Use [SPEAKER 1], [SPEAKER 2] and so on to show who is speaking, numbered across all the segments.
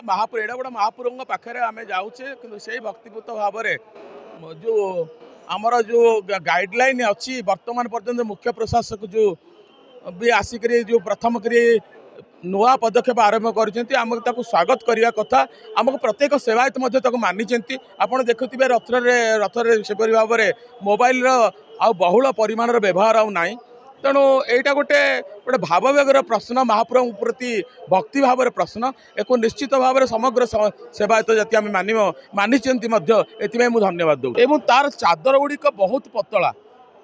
[SPEAKER 1] महापुर एडा गोटे महापुर पाखे आम जाऊे कि से भक्तिपूत भाव जो आमर जो गाइडलाइन अच्छी वर्तमान पर्यंत मुख्य प्रशासक जो भी आसिक जो प्रथम करी नुआ पदक्षेप आरंभ कर स्वागत करने कथा आमको प्रत्येक सेवायत मानी आपड़ देखुवे रथरे से भाव में मोबाइल बहुल परिमाण व्यवहार आना तेणु यहाँ गोटे गोटे भाववेगर प्रश्न महाप्रभु प्रति भक्ति भाव प्रश्न एक निश्चित भाव में समग्र सेवायत जाति आम मानी मुझे धन्यवाद दूँ एवं तार चादर गुड़िक बहुत पतला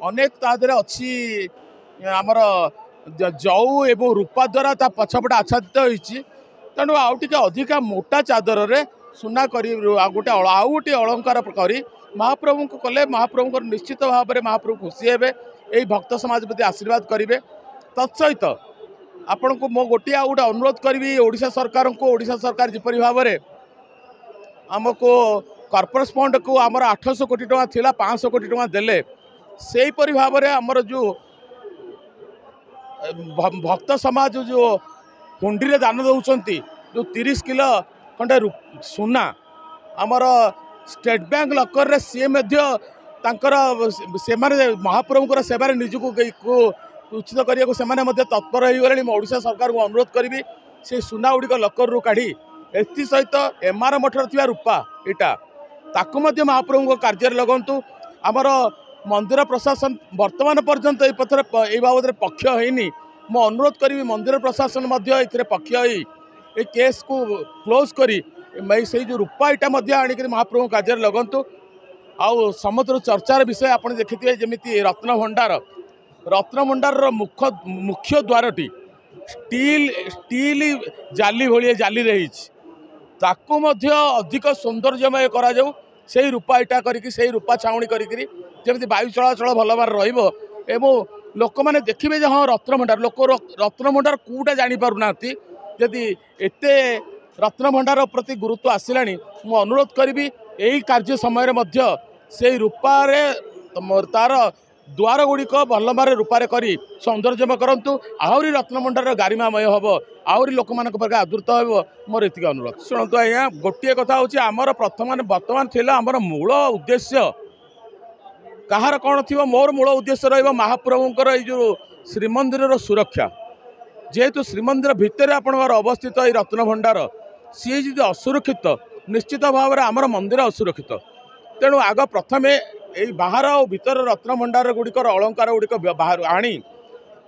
[SPEAKER 1] अनेक तादर अच्छी आमर जौ एवं रूपा द्वारा ता पछपटे आच्छादित होती तेणु आउ टे अधिका मोटा चादर रे सुना कर गोटे आउ गोटे अलंकार कर महाप्रभु को कले महाप्रभु निश्चित भाव में महाप्रभु खुशी हे यही भक्त समाज प्रति आशीर्वाद करेंगे तत्सहित आपण को मो गोटे आ गोटे अनुरोध करी ओडिशा सरकार जिपरि भाव में आमको कॉर्पोरेट फंड को आमर 800 कोटी टका थिला 500 कोटी टका देले से भाव में आमर जो भक्त समाज जो हुंडी रे दान दौरान जो 30 किलो खंडे सुना आमर स्टेट बैंक लकर रे सी से महाप्रभुकर सेवार निजुक उचित करने से तत्पर हो गले ओडिशा सरकार को अनुरोध करी से सुना गुड़िक लकर रू काढ़ी सहित एमआर मठर थी रूपा इटा ताकू महाप्रभु कार्य लगंतु आमर मंदिर प्रशासन वर्तमान पर्यंत ये पथर ये बाबद पक्ष होनी मो अनुरोध करी मंदिर प्रशासन पक्ष हो केस को क्लोज करी से जो रूपा इटा आणिक महाप्रभु कार्य लगंतु आउ समुद्र चर्चार विषय आप देखिए जमी रत्नभंडार मुख्य द्वारटी स्टील जाली भाई जाली रही अधिक सौंदर्यमय करा जाऊ से रूपा इटा करके रूपा छाउणी करके वायु चलाचल भल भाव रहा लोक मैंने देखिए हाँ रत्नभंडार लोक रत्नभंडार कौटा जापना जदि एत रत्नभंडार प्रति गुरुत्व आसला मु अनुरोध करी यही कार्य समय से रूपारे तार द्वार गुड़िक भल भाव रूपारे करी सौंदर्यमय करंतु आहरी रत्नभंडार गारिमामय हम आहरी लोक मान आदृत हो मोर एति अनुरोध शुणु आज्ञा गोटे कथा हूँ आमर बर्तमान थी आमर मूल उद्देश्य कहार कौन थी मोर मूल उद्देश्य रहाप्रभुंर यो श्रीमंदिर सुरक्षा जेहेतु श्रीमंदिर भितर आपणकर अवस्थित ये रत्नभंडार सी जी असुरक्षित निश्चित भाव में आमर मंदिर असुरक्षित तेणु आग प्रथमे यही बाहर और भीतर रत्नभंडार गुड़िकर अलंकार गुड़िक बाहर आनी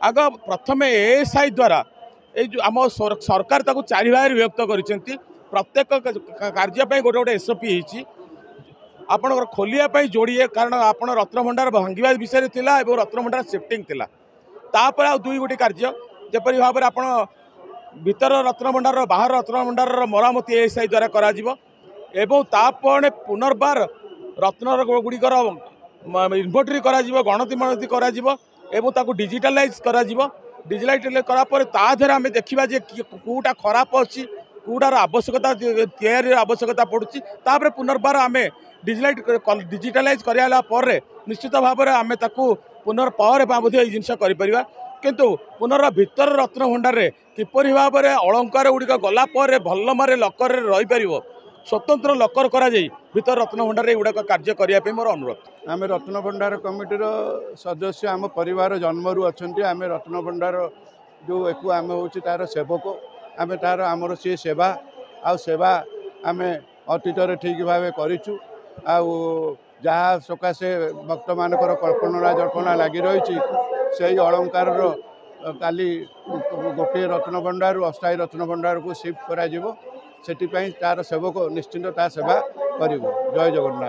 [SPEAKER 1] आग प्रथमे एएसआई द्वारा ये आम सरकार ताकू 4 भाग विभक्त कर प्रत्येक कार्य गोटे गोटे एसओपी होती आपणकर खोलिया जोड़िए कारण आप रत्नभंडार भांगा विषय थी रत्नभंडार शिफ्टिंग थी तापर आ 2 गोटी कार्य जपरी भाव में आप भीतर रत्नभंडार बाहर रत्नभंडार मरामती एएसआई द्वारा करा एवं तापर पुनर्बार रत्न गुड़िकर इन्वेंटरी करा गणति मणति करा एवं ताकू डिजिटालाइज करा डिजिटालाइज करापर ताधर आम देखा जे कौटा खराब अच्छी कौटार आवश्यकता तैयारी आवश्यकता पड़ुची तापर पुनर्बार आम डिजिटालाइज करापर निश्चित भाव में आम ताकू पुनर्पावर जिनस कर किंतु पुनर भीतर रत्नभंडार किपरि भाव में अलंकार गुड़िक गलापर भल मारे लकर रहीपर स्वतंत्र लकर करा भीतर रत्नभंडार गुड़ाक कार्य करने मोर अनुरोध
[SPEAKER 2] आम रत्नभंडार कमिटीर सदस्य आम परिवार जन्मरू अच्छा आम रत्नभंडार जो एक आम हूँ तार सेवक आम तार आमर सी सेवा सेवा आम अतीत ठीक भाव करूँ जहाँ सकाशे भक्त मानकर कल्पना जल्पना लगी रही से अलंकार काली गोटे रत्नभंडार अस्थायी रत्नभंडार को शिफ्ट करा तार सेवक निश्चिंत ता सेवा कर जय जगन्नाथ।